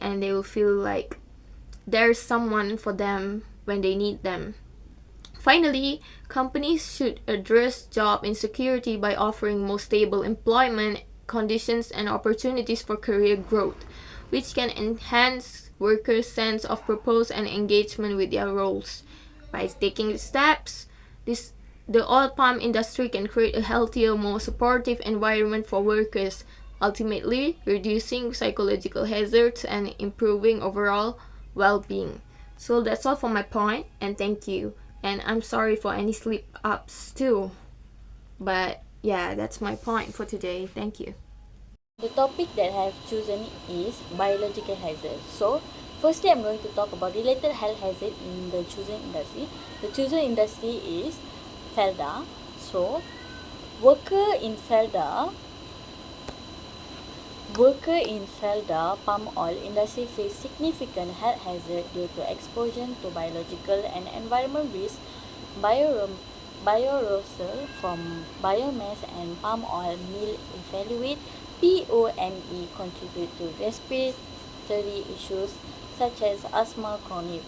and they will feel like there's someone for them when they need them. Finally, companies should address job insecurity by offering more stable employment conditions and opportunities for career growth, which can enhance workers' sense of purpose and engagement with their roles. By taking steps, the oil palm industry can create a healthier, more supportive environment for workers, ultimately reducing psychological hazards and improving overall well-being. So that's all for my point, and thank you. And I'm sorry for any slip ups too. But yeah, that's my point for today. Thank you. The topic that I have chosen is biological hazard. So, firstly, I'm going to talk about related health hazard in the chosen industry. The chosen industry is Felda. So, worker in Felda Worker in Felda palm oil industry face significant health hazard due to exposure to biological and environment risk, bioaerosol from biomass and palm oil mill evaluate POME contribute to respiratory issues such as asthma, chronic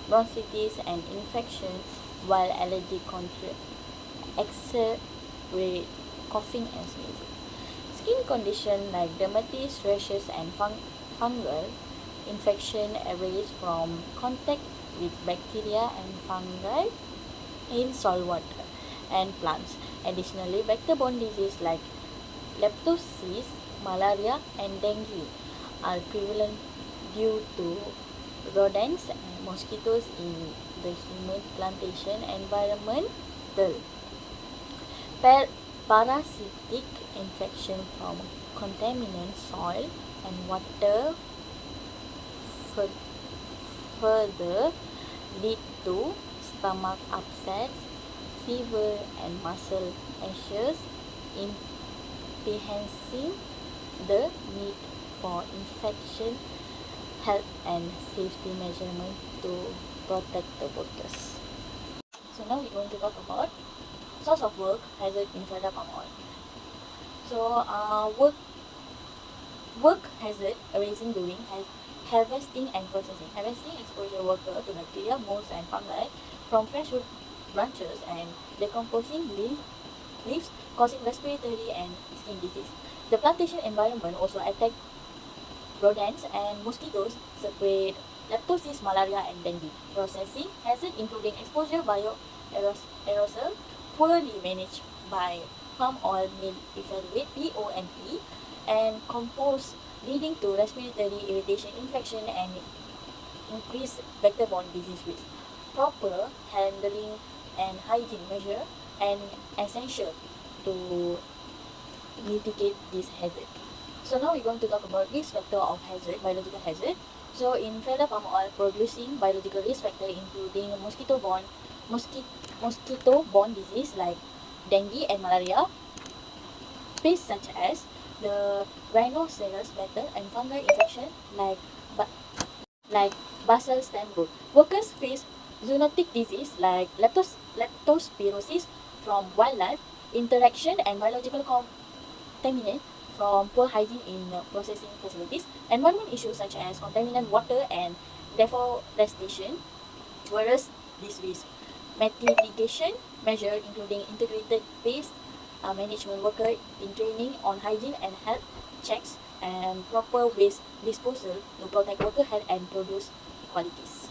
bronchitis and infection, while allergy exacerbate coughing and sneezing. Skin conditions like dermatitis, rashes, and fungal infection arise from contact with bacteria and fungi in saltwater and plants. Additionally, vector-borne diseases like leptospirosis, malaria, and dengue are prevalent due to rodents and mosquitoes in the humid plantation environment. Parasitic infection from contaminant soil and water further lead to stomach upset, fever, and muscle aches, enhancing the need for infection health and safety measurement to protect the workers. So now we're going to talk about source of work hazard in Felda palm oil. So work hazard arising during harvesting and processing. Harvesting exposure worker to bacteria, molds, and fungi from fresh wood branches and decomposing leaves causing respiratory and skin disease. The plantation environment also attack rodents and mosquitoes spread leptospirosis, malaria, and dengue. Processing hazard including exposure aerosol poorly managed by palm oil mill evaluate POMP and compost leading to respiratory irritation, infection, and increased vector-borne disease risk. Proper handling and hygiene measure and essential to mitigate this hazard. So now we're going to talk about risk factor of hazard, biological hazard. So in Felda palm oil, producing biological risk factor including mosquito-borne disease like dengue and malaria, pests such as the rhinoceros beetle and fungal infection like basal stem root. Workers face zoonotic disease like leptospirosis from wildlife interaction and biological contaminant from poor hygiene in processing facilities. Environment issues such as contaminated water and deforestation whereas this risk. Mitigation measure including integrated waste management worker in training on hygiene and health checks and proper waste disposal to protect worker health and produce qualities.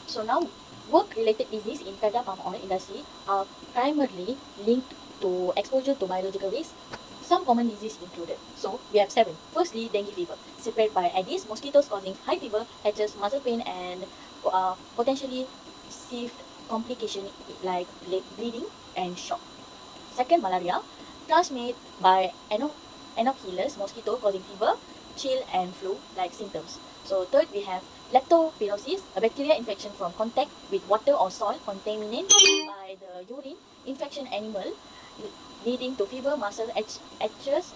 So now, work-related disease in Felda palm oil industry are primarily linked to exposure to biological risk. Some common disease included. So we have 7. Firstly, dengue fever, spread by Aedes mosquitoes causing high fever, headache, muscle pain, and potentially severe complication like bleeding and shock. Second, malaria, transmitted by Anopheles mosquito causing fever, chill, and flu-like symptoms. So third, we have leptospirosis, a bacteria infection from contact with water or soil contaminated by the urine infection animal, leading to fever, muscle aches,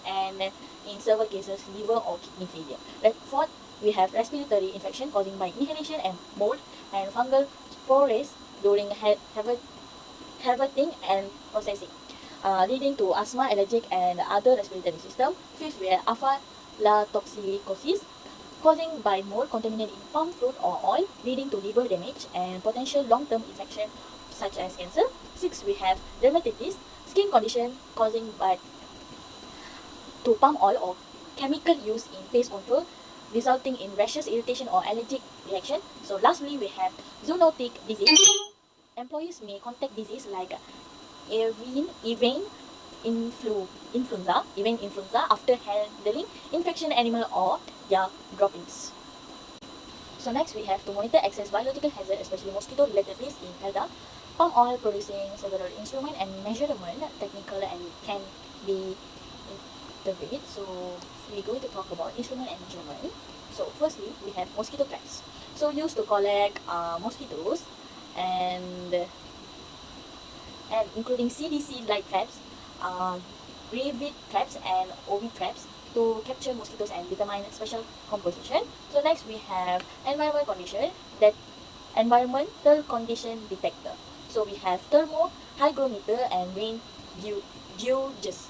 and in several cases, liver or kidney failure. Fourth, we have respiratory infection causing by inhalation and mold and fungal spores during harvesting and processing, leading to asthma, allergic, and other respiratory system. Fifth, we have aflatoxicosis, causing by mold contaminated in palm fruit or oil, leading to liver damage and potential long-term infection such as cancer. 6. We have dermatitis, skin condition causing by to palm oil or chemical used in pest control, resulting in rashes, irritation, or allergic reaction. So lastly, we have zoonotic disease. Employees may contact disease like avian influenza after handling infection animal or their droppings. So next we have to monitor excess biological hazard, especially mosquito-related risks in Felda. Palm oil producing several instrument and measurement technical and can be interviewed. So we're going to talk about instrument and measurement. So firstly, we have mosquito traps. So used to collect mosquitoes and including CDC light traps, gravid traps and OV traps to capture mosquitoes and determine special composition. So next we have environmental condition detector. So we have thermo, hygrometer and rain gauges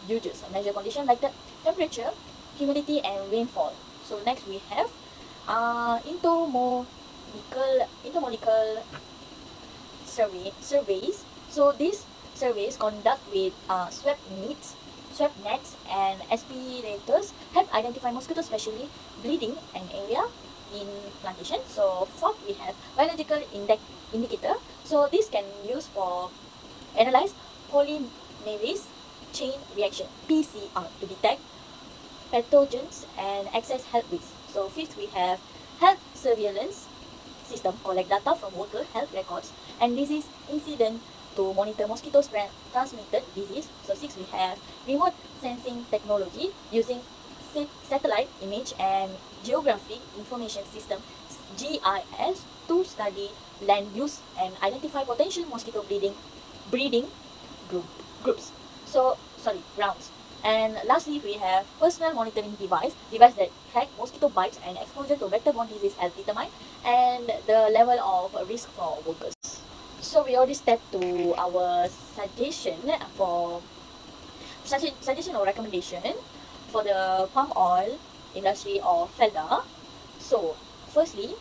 measure condition like the temperature, humidity and rainfall. So next we have entomolecular surveys. So these surveys conduct with swab nets and aspirators help identify mosquitoes, especially bleeding an area in plantation. So fourth, we have biological indicator. So this can use for analyze polymerase chain reaction (PCR) to detect pathogens and access health risks. So fifth, we have health surveillance system collect data from worker health records and disease incident to monitor mosquito transmitted disease. So 6, we have remote sensing technology using satellite image and geographic information system GIS to study land use and identify potential mosquito breeding groups. So grounds. And lastly, we have personal monitoring device that track mosquito bites and exposure to vector-borne disease as determined and the level of risk for workers. So we already step to our suggestion or recommendation for the palm oil industry of Felda. So firstly,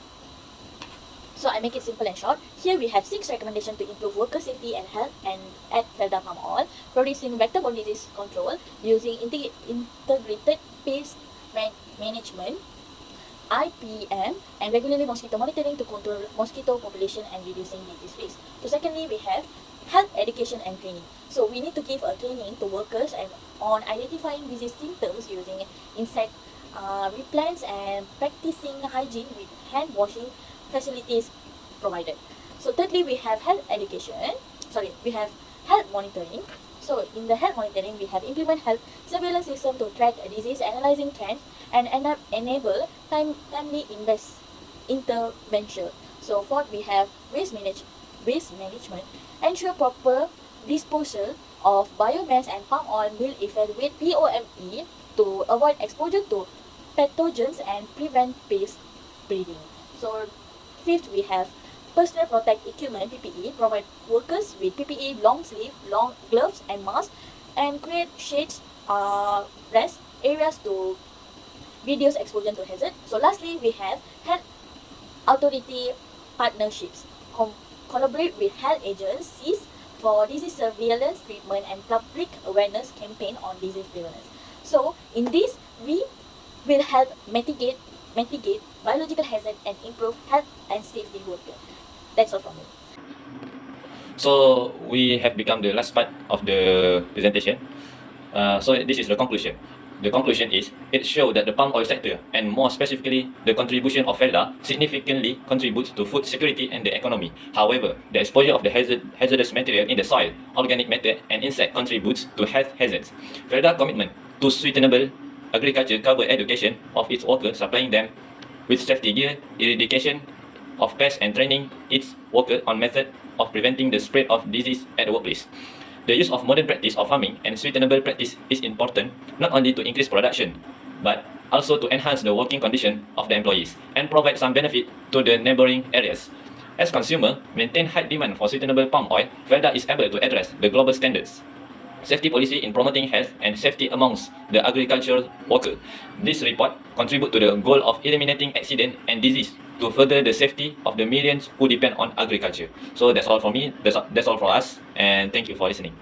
I make it simple and short. Here we have 6 recommendations to improve worker safety and health and at Felda Palm Oil, producing vector-borne disease control using integrated pest management, IPM, and regularly mosquito monitoring to control mosquito population and reducing disease risk. So secondly, we have health education and training. So we need to give a training to workers and on identifying disease symptoms using insect repellents and practicing hygiene with hand washing facilities provided. So thirdly, we have we have health monitoring. So in the health monitoring, we have implement health surveillance system to track a disease, analyzing trends, and enable timely intervention. So fourth, we have waste management, ensure proper disposal of biomass and palm oil will evaluate POME to avoid exposure to pathogens and prevent pest breeding. So fifth, we have personal protect equipment (PPE), provide workers with PPE, long sleeve, long gloves and masks, and create shades, rest areas to reduce exposure to hazard. So lastly, we have health authority partnerships, collaborate with health agencies for disease surveillance, treatment, and public awareness campaign on disease prevalence. So in this, we will help mitigate biological hazard and improve health and safety worker. That's all from me. So we have become the last part of the presentation. So this is the conclusion. The conclusion is, it shows that the palm oil sector, and more specifically the contribution of Felda, significantly contributes to food security and the economy. However, the exposure of the hazardous material in the soil, organic matter and insect contributes to health hazards. Felda commitment to sustainable agriculture cover education of its workers, supplying them with safety gear, eradication of pests and training its workers on method of preventing the spread of disease at the workplace. The use of modern practice of farming and sustainable practice is important not only to increase production, but also to enhance the working condition of the employees and provide some benefit to the neighboring areas. As consumer maintain high demand for sustainable palm oil, Felda is able to address the global standards. safety policy in promoting health and safety amongst the agricultural worker. This report contribute to the goal of eliminating accident and disease to further the safety of the millions who depend on agriculture. So that's all for me. That's all for us. And thank you for listening.